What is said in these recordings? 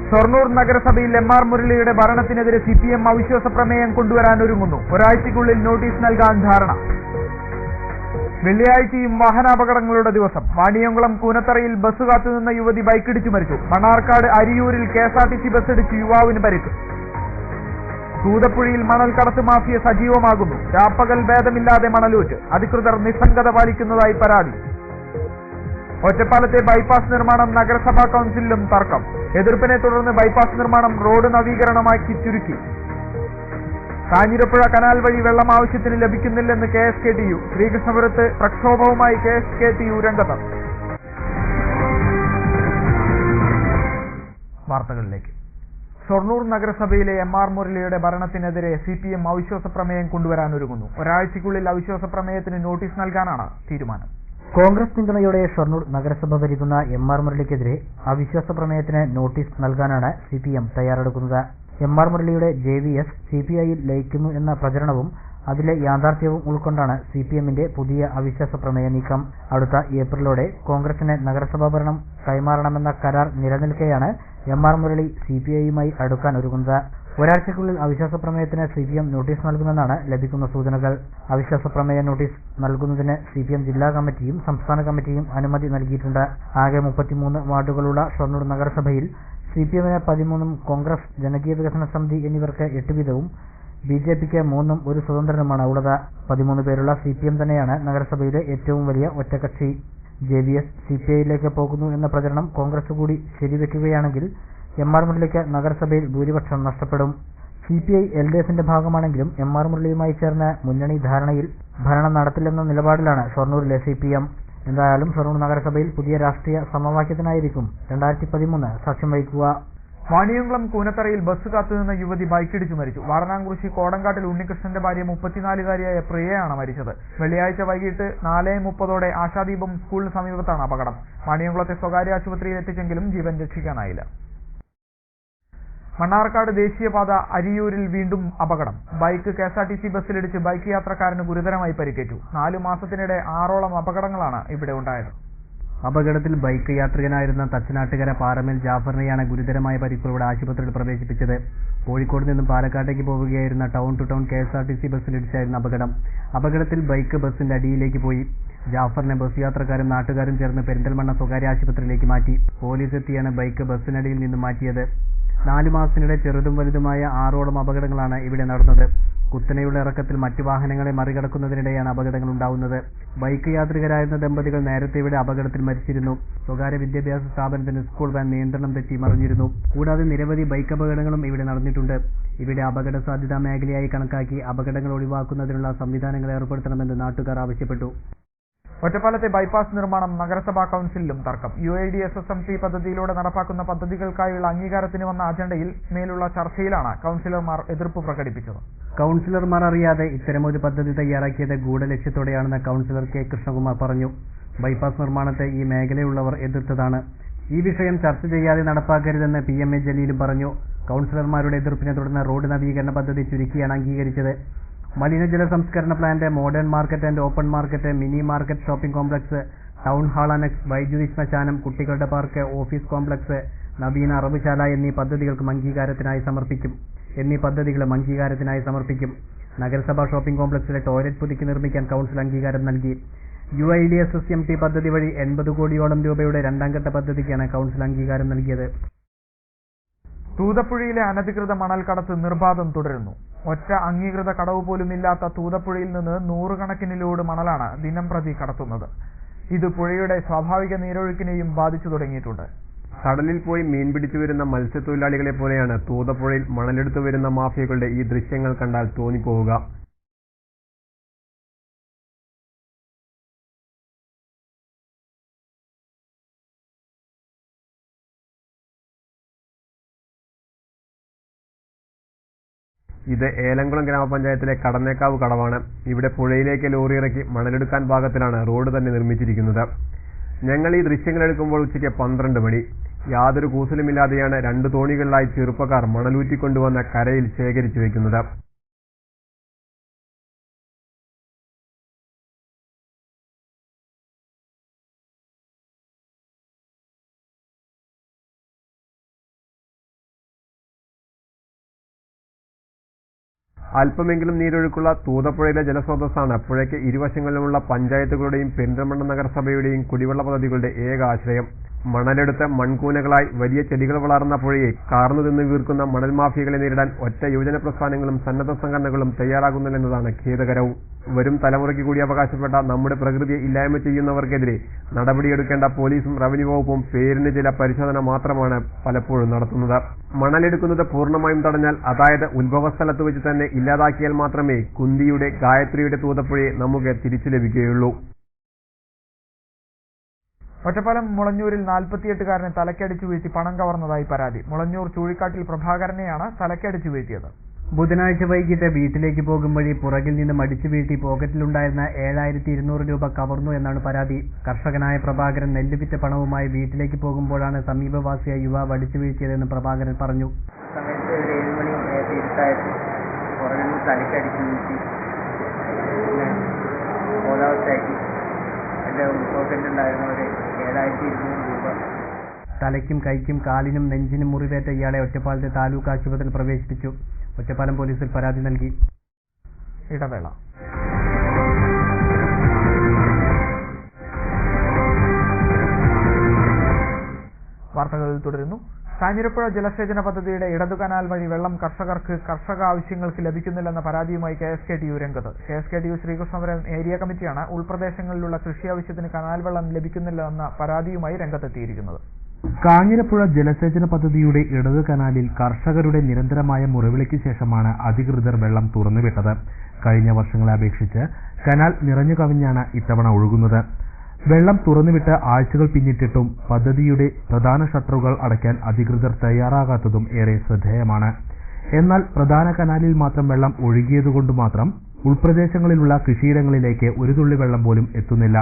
ഷൊർണൂർ നഗരസഭയിൽ എം.ആർ. മുരളിയുടെ ഭരണത്തിനെതിരെ CPM അവിശ്വാസ പ്രമേയം കൊണ്ടുവരാൻ ഒരുങ്ങുന്നു. ഒരാഴ്ചയ്ക്കുള്ളിൽ നോട്ടീസ് നൽകാൻ ധാരണ. വെള്ളിയാഴ്ചയും വാഹനാപകടങ്ങളുടെ ദിവസം. വാണിയംകുളം കൂനത്തറയിൽ ബസ് കാത്തുനിന്ന യുവതി ബൈക്കിടിച്ചു മരിച്ചു. മണ്ണാർക്കാട് അരിയൂരിൽ KSRTC ബസ്സിടിച്ച് യുവാവിന് പരിക്ക്. തൂതപ്പുഴയിൽ മണൽ കടത്ത് മാഫിയ സജീവമാകുന്നു. രാപ്പകൽ ഭേദമില്ലാതെ മണലൂറ്റ്. അധികൃതർ നിസ്സംഗത പാലിക്കുന്നതായി പരാതി. ഒറ്റപ്പാലത്തെ ബൈപ്പാസ് നിർമ്മാണം നഗരസഭാ കൗൺസിലിലും തർക്കം. എതിർപ്പിനെ തുടർന്ന് ബൈപ്പാസ് നിർമ്മാണം റോഡ് നവീകരണമാക്കി ചുരുക്കി. കാഞ്ഞിരപ്പുഴ കനാൽ വഴി വെള്ളം ആവശ്യത്തിന് ലഭിക്കുന്നില്ലെന്ന് KSKTU. ശ്രീകൃഷ്ണപുരത്ത് പ്രക്ഷോഭവുമായി KSKTU രംഗത്ത്. വാർത്തകളിലേക്ക്. ഷൊർണൂർ നഗരസഭയിലെ എം.ആർ. മുരളിയുടെ ഭരണത്തിനെതിരെ CPM അവിശ്വാസ പ്രമേയം കൊണ്ടുവരാൻ ഒരുങ്ങുന്നു. ഒരാഴ്ചയ്ക്കുള്ളിൽ അവിശ്വാസ പ്രമേയത്തിന് നോട്ടീസ് നൽകാനാണ് തീരുമാനം. കോൺഗ്രസ് പിന്തുണയോടെ ഷൊർണൂർ നഗരസഭ ഭരിക്കുന്ന എം.ആർ. മുരളിക്കെതിരെ അവിശ്വാസ പ്രമേയത്തിന് നോട്ടീസ് നൽകാനാണ് CPM തയ്യാറെടുക്കുന്നത്. എം.ആർ. മുരളിയുടെ JVS CPIയിൽ ലയിക്കുന്നു എന്ന പ്രചരണവും അതിലെ യാഥാർത്ഥ്യവും ഉൾക്കൊണ്ടാണ് CPMന്റെ പുതിയ അവിശ്വാസ പ്രമേയ നീക്കം. അടുത്ത ഏപ്രിലോടെ കോൺഗ്രസിന് നഗരസഭാ ഭരണം കൈമാറണമെന്ന കരാർ നിലനിൽക്കെയാണ് എം.ആർ. മുരളി CPIയുമായി അടുക്കാൻ ഒരുങ്ങുന്നത്. ഒരാഴ്ചയ്ക്കുള്ളിൽ അവിശ്വാസ പ്രമേയത്തിന് CPM നോട്ടീസ് നൽകുമെന്നാണ് ലഭിക്കുന്ന സൂചനകൾ. അവിശ്വാസ പ്രമേയ നോട്ടീസ് നൽകുന്നതിന് CPM ജില്ലാ കമ്മിറ്റിയും സംസ്ഥാന കമ്മിറ്റിയും അനുമതി നൽകിയിട്ടുണ്ട്. ആകെ 33 വാർഡുകളുള്ള ഷൊർണൂർ നഗരസഭയിൽ CPMന് 13ഉം കോൺഗ്രസ് ജനകീയ വികസന സമിതി എന്നിവർക്ക് 8 വീതവും BJPക്ക് 3ഉം ഒരു സ്വതന്ത്രനുമാണ് ഉള്ളത്. 13 പേരുള്ള CPM തന്നെയാണ് നഗരസഭയിലെ ഏറ്റവും വലിയ ഒറ്റക്കക്ഷി. JVS CPIയിലേക്ക് പോകുന്നു എന്ന പ്രചരണം കോൺഗ്രസ് കൂടി ശരിവെക്കുകയാണെങ്കിൽ എം.ആർ. മുരളിക്ക് നഗരസഭയിൽ ഭൂരിപക്ഷം നഷ്ടപ്പെടും. CPI LDFന്റെ ഭാഗമാണെങ്കിലും എം.ആർ. മുരളിയുമായി ചേർന്ന് മുന്നണി ധാരണയിൽ ഭരണം നടത്തില്ലെന്ന നിലപാടിലാണ് ഷൊർണൂരിലെ CPM. എന്തായാലും ഷൊർണൂർ നഗരസഭയിൽ പുതിയ രാഷ്ട്രീയ സമവാക്യത്തിനായിരിക്കും 2013 സാക്ഷ്യം വഹിക്കുക. വാണിയംകുളം കൂനത്തറയിൽ ബസ് കാത്തുനിന്ന യുവതി ബൈക്കിടിച്ചു മരിച്ചു. വാരണാംകുറിശി കോടങ്കാട്ടിൽ ഉണ്ണികൃഷ്ണന്റെ ഭാര്യ 34-കാരിയായ പ്രിയയാണ് മരിച്ചത്. വെള്ളിയാഴ്ച വൈകിട്ട് 4:30 ആശാദീപം സ്കൂളിന് സമീപത്താണ് അപകടം. വാണിയംകുളത്തെ സ്വകാര്യ ആശുപത്രിയിൽ എത്തിച്ചെങ്കിലും ജീവൻ രക്ഷിക്കാനായില്ല. മണ്ണാർക്കാട് ദേശീയപാത അരിയൂരിൽ വീണ്ടും അപകടം. ബൈക്ക് KSRTC ബസ്സിലിടിച്ച് ബൈക്ക് യാത്രക്കാരന് ഗുരുതരമായി പരിക്കേറ്റു. 4 മാസത്തിനിടെ 6ഓളം അപകടങ്ങളാണ് ഇവിടെ ഉണ്ടായത്. അപകടത്തിൽ ബൈക്ക് യാത്രികനായിരുന്ന തച്ചനാട്ടുകര പാറമേൽ ജാഫറിനെയാണ് ഗുരുതരമായ പരിക്കുകളോടെ ആശുപത്രിയിൽ പ്രവേശിപ്പിച്ചത്. കോഴിക്കോട് നിന്നും പാലക്കാട്ടേക്ക് പോവുകയായിരുന്ന ടൗൺ ടു ടൗൺ KSRTC ബസ്സിലിടിച്ചായിരുന്നു അപകടം. അപകടത്തിൽ ബൈക്ക് ബസ്സിന്റെ അടിയിലേക്ക് പോയി. ജാഫറിനെ ബസ് യാത്രക്കാരും നാട്ടുകാരും ചേർന്ന് പെരിന്തൽമണ്ണ സ്വകാര്യ ആശുപത്രിയിലേക്ക് മാറ്റി. പോലീസ് എത്തിയാണ് ബൈക്ക് ബസ്സിനടിയിൽ നിന്നും മാറ്റിയത്. 4 മാസത്തിനിടെ ചെറുതും വലുതുമായ 6ഓളം അപകടങ്ങളാണ് ഇവിടെ നടന്നത്. കുത്തനെയുള്ള ഇറക്കത്തിൽ മറ്റു വാഹനങ്ങളെ മറികടക്കുന്നതിനിടെയാണ് അപകടങ്ങൾ ഉണ്ടാവുന്നത്. ബൈക്ക് യാത്രികരായിരുന്ന ദമ്പതികൾ നേരത്തെ ഇവിടെ അപകടത്തിൽ മരിച്ചിരുന്നു. സ്വകാര്യ വിദ്യാഭ്യാസ സ്ഥാപനത്തിന് സ്കൂൾ വാൻ നിയന്ത്രണം തെറ്റി മറിഞ്ഞിരുന്നു. കൂടാതെ നിരവധി ബൈക്ക് അപകടങ്ങളും ഇവിടെ നടന്നിട്ടുണ്ട്. ഇവിടെ അപകട സാധ്യതാ മേഖലയായി കണക്കാക്കി അപകടങ്ങൾ ഒഴിവാക്കുന്നതിനുള്ള സംവിധാനങ്ങൾ ഏർപ്പെടുത്തണമെന്ന് നാട്ടുകാർ ആവശ്യപ്പെട്ടു. ഒറ്റപ്പാലത്തെ ബൈപ്പാസ് നിർമ്മാണം നഗരസഭാ കൗൺസിലിലും തർക്കം. UID SSMT പദ്ധതിയിലൂടെ നടപ്പാക്കുന്ന പദ്ധതികൾക്കായുള്ള അംഗീകാരത്തിന് വന്ന അജണ്ടയിൽ മേലുള്ള ചർച്ചയിലാണ് കൗൺസിലർമാർ എതിർപ്പ് പ്രകടിപ്പിച്ചത്. കൗൺസിലർമാർ അറിയാതെ ഇത്തരമൊരു പദ്ധതി തയ്യാറാക്കിയത് ഗൂഢലക്ഷ്യത്തോടെയാണെന്ന് കൗൺസിലർ K. കൃഷ്ണകുമാർ പറഞ്ഞു. ബൈപ്പാസ് നിർമ്മാണത്തെ ഈ മേഖലയുള്ളവർ എതിർത്തതാണ്. ഈ വിഷയം ചർച്ച ചെയ്യാതെ നടപ്പാക്കരുതെന്ന് PMA ജലീലും പറഞ്ഞു. കൗൺസിലർമാരുടെ എതിർപ്പിനെ തുടർന്ന് റോഡ് നവീകരണ പദ്ധതി ചുരുക്കിയാണ് അംഗീകരിച്ചത്. മലിനജല സംസ്കരണ plant, modern market and open market, mini market, shopping complex, town hall annexe, വൈദ്യുതി ശ്മശാനം, കുട്ടികളുടെ പാർക്ക്, ഓഫീസ് കോംപ്ലക്സ്, നവീന അറബുശാല എന്നീ പദ്ധതികളും അംഗീകാരത്തിനായി സമർപ്പിക്കും. നഗരസഭാ ഷോപ്പിംഗ് കോംപ്ലക്സിലെ ടോയ്ലറ്റ് പുതുക്കി നിർമ്മിക്കാൻ കൗൺസിൽ അംഗീകാരം നൽകി. UID SSMT പദ്ധതി വഴി 80 കോടിയോളം രൂപയുടെ 2ാം ഘട്ട പദ്ധതിക്കാണ് കൗൺസിൽ അംഗീകാരം നൽകിയത്. തൂതപ്പുഴയിലെ അനധികൃത മണൽ കടത്ത് നിർബാധം തുടരുന്നു. ഒറ്റ അംഗീകൃത കടവ് പോലുമില്ലാത്ത തൂതപ്പുഴയിൽ നിന്ന് 100 കണക്കിന് ലോഡ് മണലാണ് ദിനംപ്രതി കടത്തുന്നത്. ഇത് പുഴയുടെ സ്വാഭാവിക നീരൊഴുക്കിനെയും ബാധിച്ചു തുടങ്ങിയിട്ടുണ്ട്. കടലിൽ പോയി മീൻ പിടിച്ചു വരുന്ന മത്സ്യത്തൊഴിലാളികളെ പോലെയാണ് തൂതപ്പുഴയിൽ മണലെടുത്തു വരുന്ന മാഫിയകളുടെ ഈ ദൃശ്യങ്ങൾ കണ്ടാൽ തോന്നിപ്പോവുക. ഇത് ഏലംകുളം ഗ്രാമപഞ്ചായത്തിലെ കടന്നേക്കാവ് കടവാണ്. ഇവിടെ പുഴയിലേക്ക് ലോറി ഇറക്കി മണലെടുക്കാൻ പാകത്തിലാണ് റോഡ് തന്നെ നിർമ്മിച്ചിരിക്കുന്നത്. ഞങ്ങൾ ഈ ദൃശ്യങ്ങൾ എടുക്കുമ്പോൾ ഉച്ചയ്ക്ക് 12 മണി. യാതൊരു കൂസലുമില്ലാതെയാണ് 2 തോണികളിലായി ചെറുപ്പക്കാർ മണലൂറ്റിക്കൊണ്ടുവന്ന കരയിൽ ശേഖരിച്ചു വയ്ക്കുന്നത്. അല്പമെങ്കിലും നീരൊഴുക്കുള്ള തൂതപ്പുഴയിലെ ജലസ്രോതസ്സാണ് പുഴയ്ക്ക് ഇരുവശങ്ങളിലുമുള്ള പഞ്ചായത്തുകളുടെയും പെരിന്തൽമണ്ണ നഗരസഭയുടെയും കുടിവെള്ള പദ്ധതികളുടെ ഏക ആശ്രയം. മണലെടുത്ത് മൺകൂനകളായി വലിയ ചെടികൾ വളർന്ന പുഴയെ കാർന്നു തിന്ന് വീർക്കുന്ന മണൽ മാഫിയകളെ നേരിടാൻ ഒറ്റ യുവജന പ്രസ്ഥാനങ്ങളും സന്നദ്ധ സംഘടനകളും തയ്യാറാകുന്നില്ലെന്നതാണ് ഖേദകരവും. വരും തലമുറയ്ക്ക് കൂടി അവകാശപ്പെട്ട നമ്മുടെ പ്രകൃതിയെ ഇല്ലായ്മ ചെയ്യുന്നവർക്കെതിരെ നടപടിയെടുക്കേണ്ട പോലീസും റവന്യൂ വകുപ്പും പേരിന് ചില പരിശോധന മാത്രമാണ് പലപ്പോഴും നടത്തുന്നത്. മണലെടുക്കുന്നത് പൂർണ്ണമായും തടഞ്ഞാൽ, അതായത് ഉത്ഭവസ്ഥലത്ത് വെച്ച് തന്നെ ഇല്ലാതാക്കിയാൽ മാത്രമേ കുന്തിയുടെ ഗായത്രിയുടെ തൂതപ്പുഴയെ നമുക്ക് തിരിച്ചു ലഭിക്കുകയുള്ളൂ. ഒറ്റപ്പാലം മുളഞ്ഞൂരിൽ 48കാരനെ തലക്കടിച്ചു വീഴ്ത്തി പണം കവർന്നതായി പരാതി. മുളഞ്ഞൂർ ചൂഴിക്കാട്ടിൽ പ്രഭാകരനെയാണ് തലക്കടിച്ചു വീഴ്ത്തിയത്. ബുധനാഴ്ച വൈകിട്ട് വീട്ടിലേക്ക് പോകും വഴി പുറകിൽ നിന്ന് മടിച്ചു വീഴ്ത്തി പോക്കറ്റിലുണ്ടായിരുന്ന 7200 രൂപ കവർന്നു എന്നാണ് പരാതി. കർഷകനായ പ്രഭാകരൻ നെല്ല് വിറ്റ പണവുമായി വീട്ടിലേക്ക് പോകുമ്പോഴാണ് സമീപവാസിയായ യുവാവ് അടിച്ചു വീഴ്ത്തിയതെന്ന് പ്രഭാകരൻ പറഞ്ഞു. സമയത്ത് ഒരു 7 മണി ഇരുട്ടായപ്പോൾ പുറകിൽ നിന്ന് തലക്കടിച്ചു വീഴ്ത്തി ബോധാവസ്ഥയാക്കി. എൻ്റെ പോക്കറ്റിലുണ്ടായിരുന്ന ഒരു 7200 രൂപ. തലയ്ക്കും കൈക്കും കാലിനും നെഞ്ചിനും മുറിവേറ്റ ഇയാളെ ഒറ്റപ്പാലത്തെ താലൂക്ക് ആശുപത്രിയിൽ പ്രവേശിപ്പിച്ചു. ഒറ്റപ്പാലം പോലീസിൽ പരാതി നൽകി. ഇടവേള. വാർത്തകൾ തുടരുന്നു. കാഞ്ഞിരപ്പുഴ ജലസേചന പദ്ധതിയുടെ ഇടതു കനാൽ വഴി വെള്ളം കർഷക ആവശ്യങ്ങൾക്ക് ലഭിക്കുന്നില്ലെന്ന പരാതിയുമായി KSKTU രംഗത്ത്. KSKTU ശ്രീകൃഷ്ണപുരം ഏരിയ കമ്മിറ്റിയാണ് ഉൾപ്രദേശങ്ങളിലുള്ള കൃഷി ആവശ്യത്തിന് കനാൽ വെള്ളം ലഭിക്കുന്നില്ലെന്ന പരാതിയുമായി രംഗത്തെത്തിയിരിക്കുന്നത്. കാഞ്ഞിരപ്പുഴ ജലസേചന പദ്ധതിയുടെ ഇടതു കനാലിൽ കർഷകരുടെ നിരന്തരമായ മുറവിളിക്ക് ശേഷമാണ് അധികൃതർ വെള്ളം തുറന്നുവിട്ടത്. കഴിഞ്ഞ വർഷങ്ങളെ അപേക്ഷിച്ച് കനാൽ നിറഞ്ഞു കവിഞ്ഞാണ് ഇത്തവണ ഒഴുകുന്നത്. വെള്ളം തുറന്നുവിട്ട് ആഴ്ചകൾ പിന്നിട്ടിട്ടും പദ്ധതിയുടെ പ്രധാന ഷട്ടറുകൾ അടയ്ക്കാൻ അധികൃതർ തയ്യാറാകാത്തതും ഏറെ ശ്രദ്ധേയമാണ്. എന്നാൽ പ്രധാന കനാലിൽ മാത്രം വെള്ളം ഒഴുകിയതുകൊണ്ട് മാത്രം ഉൾപ്രദേശങ്ങളിലുള്ള കൃഷിയിടങ്ങളിലേക്ക് ഒരു തുള്ളി വെള്ളം പോലും എത്തുന്നില്ല.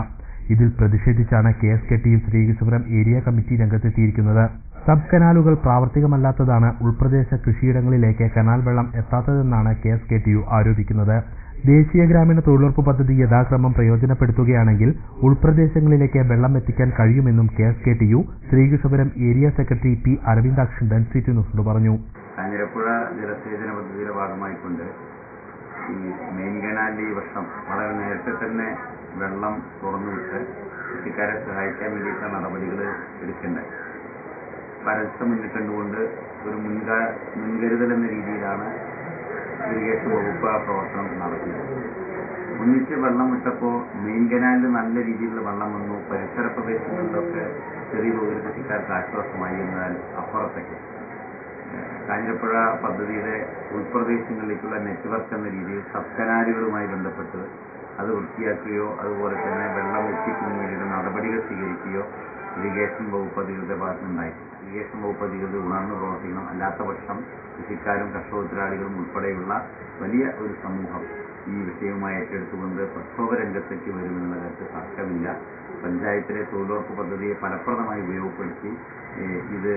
ഇതിൽ പ്രതിഷേധിച്ചാണ് KSKTU ശ്രീകൃഷ്ണപുരം ഏരിയ കമ്മിറ്റി രംഗത്തെത്തിയിരിക്കുന്നത്. സബ് കനാലുകൾ പ്രാവർത്തികമല്ലാത്തതാണ് ഉൾപ്രദേശ കൃഷിയിടങ്ങളിലേക്ക് കനാൽ വെള്ളം എത്താത്തതെന്നാണ് KSKTU ആരോപിക്കുന്നത്. ദേശീയ ഗ്രാമീണ തൊഴിലുറപ്പ് പദ്ധതി യഥാക്രമം പ്രയോജനപ്പെടുത്തുകയാണെങ്കിൽ ഉൾപ്രദേശങ്ങളിലേക്ക് വെള്ളം എത്തിക്കാൻ കഴിയുമെന്നും KSKTU Sreekrishnapuram area secretary P. Aravindakshan density ന്യൂസിനോട് പറഞ്ഞു. കാഞ്ഞിരപ്പുഴ ജലസേചന പദ്ധതിയുടെ ഭാഗമായിക്കൊണ്ട് ഈ മെയിൻ കനാലിൽ ഈ വർഷം വളരെ നേരത്തെ തന്നെ വെള്ളം തുറന്നുവിട്ട് കൃഷിക്കാരെ സഹായിക്കാൻ വേണ്ടിയിട്ടുള്ള നടപടികൾ എടുക്കേണ്ടത് പരസ്യം മുന്നിൽ കണ്ടുകൊണ്ട് ഒരു മുൻകരുതൽ എന്ന രീതിയിലാണ് ഇറിഗേഷൻ വകുപ്പ് ആ പ്രവർത്തനം നടത്തുന്നത്. ഒന്നിച്ച് വെള്ളം വിട്ടപ്പോൾ മെയിൻ കനാലിൽ നല്ല രീതിയിലുള്ള വെള്ളം വന്നു. പരിസര പ്രദേശങ്ങളിലൊക്കെ ചെറിയ തോതിൽ കൃഷിക്കാർക്ക് ആശ്വാസമായി. എന്നാൽ അപ്പുറത്തേക്ക് കാഞ്ഞിരപ്പുഴ പദ്ധതിയുടെ ഉൾപ്രദേശങ്ങളിലേക്കുള്ള നെറ്റ്വർക്ക് എന്ന രീതിയിൽ സബ് കനാലുകളുമായി ബന്ധപ്പെട്ട് അത് വൃത്തിയാക്കുകയോ അതുപോലെ തന്നെ വെള്ളം എത്തിക്കുന്നതിന് നടപടികൾ സ്വീകരിക്കുകയോ ഇറിഗേഷൻ വകുപ്പ് അധികൃതരുടെ ഭാഗത്തുനിന്നുണ്ടായിട്ടില്ല. ഇറിഗേഷൻ വകുപ്പ് അധികൃതർ ഉണർന്നു പ്രവർത്തിക്കണം. അല്ലാത്ത പക്ഷം കൃഷിക്കാരും കർഷക തൊഴിലാളികളും ഉൾപ്പെടെയുള്ള വലിയ ഒരു സമൂഹം ഈ വിഷയവുമായി ഏറ്റെടുത്തുകൊണ്ട് പ്രക്ഷോഭ രംഗത്തേക്ക് വരുമെന്നുള്ള കാര്യത്തിൽ തർക്കമില്ല. പഞ്ചായത്തിലെ തൊഴിലുറപ്പ് പദ്ധതിയെ ഫലപ്രദമായി ഉപയോഗപ്പെടുത്തി ഇത്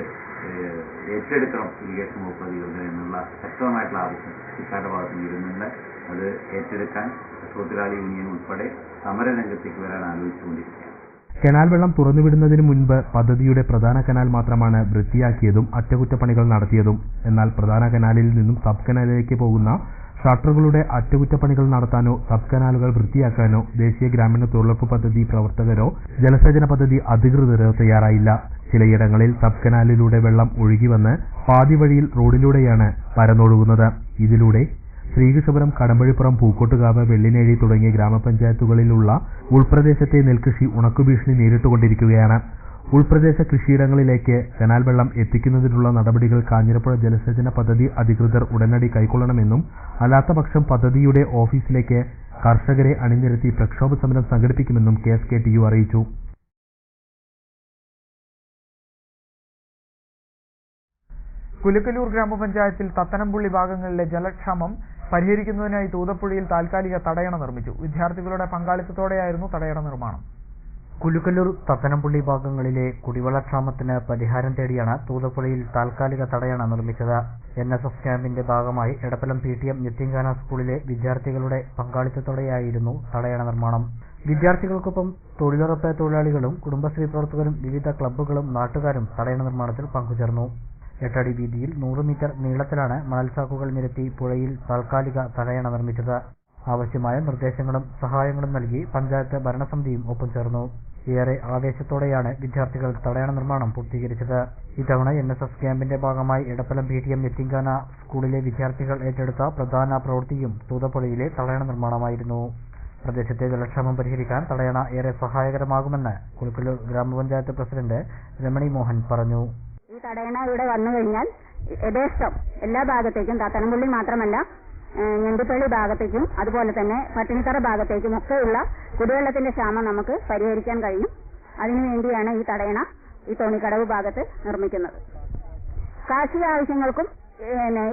ഏറ്റെടുക്കണം ഇറിഗേഷൻ വകുപ്പ് അധികൃതർ എന്നുള്ള ശക്തമായിട്ടുള്ള ആവശ്യം കൃഷിക്കാരുടെ ഭാഗത്ത് വരുന്നുണ്ട്. അത് ഏറ്റെടുക്കാൻ കർഷക തൊഴിലാളി യൂണിയൻ ഉൾപ്പെടെ സമരരംഗത്തേക്ക് വരാൻ ആലോചിച്ചുകൊണ്ടിരിക്കുകയാണ്. കനാൽ വെള്ളം തുറന്നുവിടുന്നതിന് മുൻപ് പദ്ധതിയുടെ പ്രധാന കനാൽ മാത്രമാണ് വൃത്തിയാക്കിയതും അറ്റകുറ്റപ്പണികൾ നടത്തിയതും. എന്നാൽ പ്രധാന കനാലിൽ നിന്നും സബ് കനാലിലേക്ക് പോകുന്ന ഷട്ടറുകളുടെ അറ്റകുറ്റപ്പണികൾ നടത്താനോ സബ് കനാലുകൾ വൃത്തിയാക്കാനോ ദേശീയ ഗ്രാമീണ തൊഴിലുറപ്പ് പദ്ധതി പ്രവർത്തകരോ ജലസേചന പദ്ധതി അധികൃതരോ തയ്യാറായില്ല. ചിലയിടങ്ങളിൽ സബ് കനാലിലൂടെ വെള്ളം ഒഴുകിവന്ന് പാതി വഴിയിൽ റോഡിലൂടെയാണ് പരന്നൊഴുകുന്നത്. ഇതിലൂടെ ശ്രീകൃഷ്ണപുരം, കടമ്പഴിപ്പുറം, പൂക്കോട്ടുകാവ്, വെള്ളിനേഴി തുടങ്ങിയ ഗ്രാമപഞ്ചായത്തുകളിലുള്ള ഉൾപ്രദേശത്തെ നെൽകൃഷി ഉണക്കുഭീഷണി നേരിട്ടുകൊണ്ടിരിക്കുകയാണ്. ഉൾപ്രദേശ കൃഷിയിടങ്ങളിലേക്ക് കനാൽ വെള്ളം എത്തിക്കുന്നതിനുള്ള നടപടികൾ കാഞ്ഞിരപ്പുഴ ജലസേചന പദ്ധതി അധികൃതർ ഉടനടി കൈക്കൊള്ളണമെന്നും അല്ലാത്തപക്ഷം പദ്ധതിയുടെ ഓഫീസിലേക്ക് കർഷകരെ അണിനിരത്തി പ്രക്ഷോഭ സമരം സംഘടിപ്പിക്കുമെന്നും KSKTU അറിയിച്ചു. കുലുക്കലൂർ ഗ്രാമപഞ്ചായത്തിൽ തത്തനംപുള്ളി ഭാഗങ്ങളിലെ ജലക്ഷാമം പരിഹരിക്കുന്നതിനായി തൂതപ്പുഴയിൽ താൽക്കാലിക തടയണ നിർമ്മിച്ചു. വിദ്യാർത്ഥികളുടെ പങ്കാളിത്തത്തോടെയായിരുന്നു തടയണ നിർമ്മാണം. കുലുക്കലൂർ, തത്തനംപുള്ളി ഭാഗങ്ങളിലെ കുടിവെള്ളക്ഷാമത്തിന് പരിഹാരം തേടിയാണ് തൂതപ്പുഴയിൽ താൽക്കാലിക തടയണ നിർമ്മിച്ചത്. NSS ക്യാമ്പിന്റെ ഭാഗമായി എടപ്പലം PTM ഞെട്ടിങ്കാന സ്കൂളിലെ വിദ്യാർത്ഥികളുടെ പങ്കാളിത്തത്തോടെയായിരുന്നു തടയണ നിർമ്മാണം. വിദ്യാർത്ഥികൾക്കൊപ്പം തൊഴിലുറപ്പ് തൊഴിലാളികളും കുടുംബശ്രീ പ്രവർത്തകരും വിവിധ ക്ലബ്ബുകളും നാട്ടുകാരും തടയണ നിർമ്മാണത്തിൽ പങ്കുചേർന്നു. 8 അടി വീതിയിൽ 100 മീറ്റർ നീളത്തിലാണ് മണൽച്ചാക്കുകൾ നിരത്തി പുഴയിൽ താൽക്കാലിക തടയണ നിർമ്മിച്ചത്. ആവശ്യമായ നിർദ്ദേശങ്ങളും സഹായങ്ങളും നൽകി പഞ്ചായത്ത് ഭരണസമിതിയും ഒപ്പം ചേർന്നു. ഏറെ ആവേശത്തോടെയാണ് വിദ്യാർത്ഥികൾ തടയണ നിർമ്മാണം പൂർത്തീകരിച്ചത്. ഇത്തവണ NSS ക്യാമ്പിന്റെ ഭാഗമായി എടപ്പലം PTM യത്തീംഖാന സ്കൂളിലെ വിദ്യാർത്ഥികൾ ഏറ്റെടുത്ത പ്രധാന പ്രവൃത്തിയും തൂതപ്പുഴയിലെ തടയണ നിർമ്മാണമായിരുന്നു. പ്രദേശത്തെ ജലക്ഷാമം പരിഹരിക്കാൻ തടയണ ഏറെ സഹായകരമാകുമെന്ന് കുലുക്കല്ലൂർ ഗ്രാമപഞ്ചായത്ത് പ്രസിഡന്റ് രമണി മോഹൻ പറഞ്ഞു. ഈ തടയണ ഇവിടെ വന്നു കഴിഞ്ഞാൽ യഥേഷ്ടം എല്ലാ ഭാഗത്തേക്കും തത്തനംപള്ളി മാത്രമല്ല ഞണ്ടിപ്പള്ളി ഭാഗത്തേക്കും അതുപോലെ തന്നെ പട്ടിണിത്തറ ഭാഗത്തേക്കും ഒക്കെയുള്ള കുടിവെള്ളത്തിന്റെ ക്ഷാമം നമുക്ക് പരിഹരിക്കാൻ കഴിയും. അതിനുവേണ്ടിയാണ് ഈ തടയണ ഈ തോണിക്കടവ് ഭാഗത്ത് നിർമ്മിക്കുന്നത്. കാർഷിക ആവശ്യങ്ങൾക്കും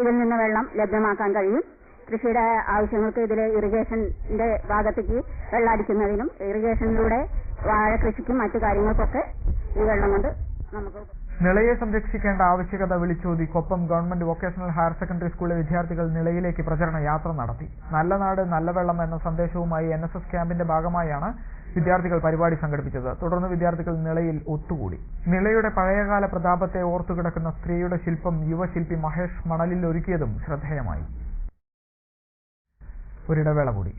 ഇതിൽ നിന്ന് വെള്ളം ലഭ്യമാക്കാൻ കഴിയും. കൃഷിയുടെ ആവശ്യങ്ങൾക്ക് ഇതിലെ ഇറിഗേഷന്റെ ഭാഗത്തേക്ക് വെള്ളം അടിക്കുന്നതിനും ഇറിഗേഷനിലൂടെ വാഴ കൃഷിക്കും മറ്റു കാര്യങ്ങൾക്കൊക്കെ ഈ വെള്ളം കൊണ്ട് നമുക്ക് നിളയെ സംരക്ഷിക്കേണ്ട ആവശ്യകത വിളിച്ചോതി Koppam government vocational higher secondary സ്കൂളിലെ വിദ്യാർത്ഥികൾ നിളയിലേക്ക് പ്രചരണ യാത്ര നടത്തി. നല്ല നാട് നല്ല വെള്ളം എന്ന സന്ദേശവുമായി NSS ക്യാമ്പിന്റെ ഭാഗമായാണ് വിദ്യാർത്ഥികൾ പരിപാടി സംഘടിപ്പിച്ചത്. തുടർന്ന് വിദ്യാർത്ഥികൾ നിളയിൽ ഒത്തുകൂടി. നിളയുടെ പഴയകാല പ്രതാപത്തെ ഓർത്തുകിടക്കുന്ന സ്ത്രീയുടെ ശില്പം യുവശില്പി മഹേഷ് മണലിൽ ഒരുക്കിയതും ശ്രദ്ധേയമായി. ഒരിടവേള കൂടി.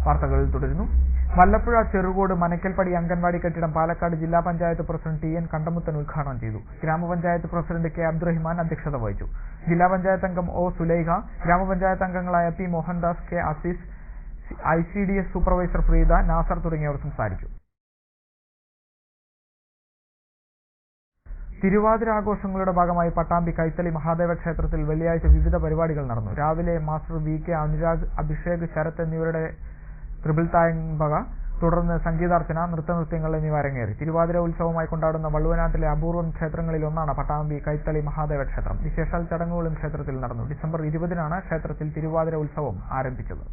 വാർത്തകൾ തുടരുന്നു. വല്ലപ്പുഴ ചെറുകോട് മനക്കൽപ്പടി അംഗൻവാടി കെട്ടിടം പാലക്കാട് ജില്ലാ പഞ്ചായത്ത് പ്രസിഡന്റ് TN കണ്ടമുത്തൻ ഉദ്ഘാടനം ചെയ്തു. ഗ്രാമപഞ്ചായത്ത് പ്രസിഡന്റ് K അബ്ദുറഹിമാൻ അധ്യക്ഷത വഹിച്ചു. ജില്ലാ പഞ്ചായത്ത് അംഗം O സുലൈഖ, ഗ്രാമപഞ്ചായത്ത് അംഗങ്ങളായ P Mohandas, K Azeez, ICDS supervisor Fareeda, Nasar തുടങ്ങിയവർ സംസാരിച്ചു. തിരുവാതിര ആഘോഷങ്ങളുടെ ഭാഗമായി പട്ടാമ്പി കൈത്തളി മഹാദേവ ക്ഷേത്രത്തിൽ വെള്ളിയാഴ്ച വിവിധ പരിപാടികൾ നടന്നു. രാവിലെ മാസ്റ്റർ VK അനുരാഗ്, അഭിഷേക്, ശരത് എന്നിവരുടെ ത്രിപിൾ തായമ്പക, തുടർന്ന് സംഗീതാർച്ചന, നൃത്തനൃത്യങ്ങൾ എന്നിവ അരങ്ങേറി. തിരുവാതിര ഉത്സവമായി കൊണ്ടാടുന്ന വള്ളുവനാട്ടിലെ അപൂർവം ക്ഷേത്രങ്ങളിൽ ഒന്നാണ് പട്ടാമ്പി കൈത്തളി മഹാദേവ ക്ഷേത്രം. വിശേഷാൽ ചടങ്ങുകളും ക്ഷേത്രത്തിൽ നടന്നു. ഡിസംബർ 20-നാണ് ക്ഷേത്രത്തിൽ തിരുവാതിര ഉത്സവം ആരംഭിച്ചത്.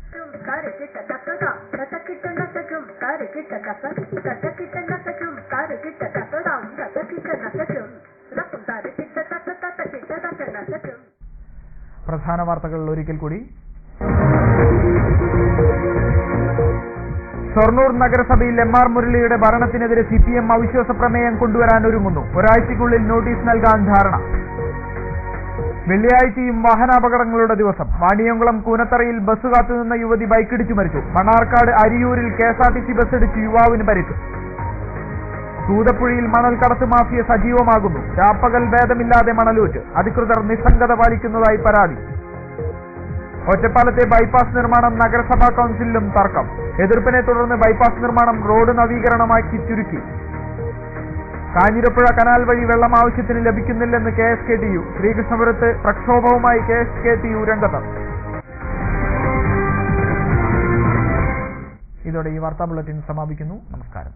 പ്രധാന വാർത്തകൾ ഒരിക്കൽ കൂടി. ഷൊർണൂർ നഗരസഭയിൽ MR മുരളിയുടെ ഭരണത്തിനെതിരെ CPM അവിശ്വാസ പ്രമേയം കൊണ്ടുവരാൻ ഒരുങ്ങുന്നു. ഒരാഴ്ചയ്ക്കുള്ളിൽ നോട്ടീസ് നൽകാൻ ധാരണ. വെള്ളിയാഴ്ചയും വാഹനാപകടങ്ങളുടെ ദിവസം. വാണിയംകുളം കൂനത്തറയിൽ ബസ് കാത്തുനിന്ന യുവതി ബൈക്കിടിച്ചു മരിച്ചു. മണ്ണാർക്കാട് അരിയൂരിൽ KSRTC ബസ്സിടിച്ച് യുവാവിന് പരിക്ക്. തൂതപ്പുഴയിൽ മണൽ കടത്ത് മാഫിയ സജീവമാകുന്നു. രാപ്പകൽ ഭേദമില്ലാതെ മണലൂറ്റ്. അധികൃതർ നിസ്സംഗത പാലിക്കുന്നതായി പരാതി. ഒറ്റപ്പാലത്തെ ബൈപ്പാസ് നിർമ്മാണം നഗരസഭാ കൌൺസിലിലും തർക്കം. എതിർപ്പിനെ തുടർന്ന് ബൈപ്പാസ് നിർമ്മാണം റോഡ് നവീകരണമാക്കി ചുരുക്കി. കാഞ്ഞിരപ്പുഴ കനാൽ വഴി വെള്ളം ആവശ്യത്തിന് ലഭിക്കുന്നില്ലെന്ന് KSKTU. ശ്രീകൃഷ്ണപുരത്ത് പ്രക്ഷോഭവുമായി KSKTU രംഗത്ത്. ഇതോടെ ഈ വാർത്താ ബുള്ളറ്റിൻ സമാപിക്കുന്നു. നമസ്കാരം.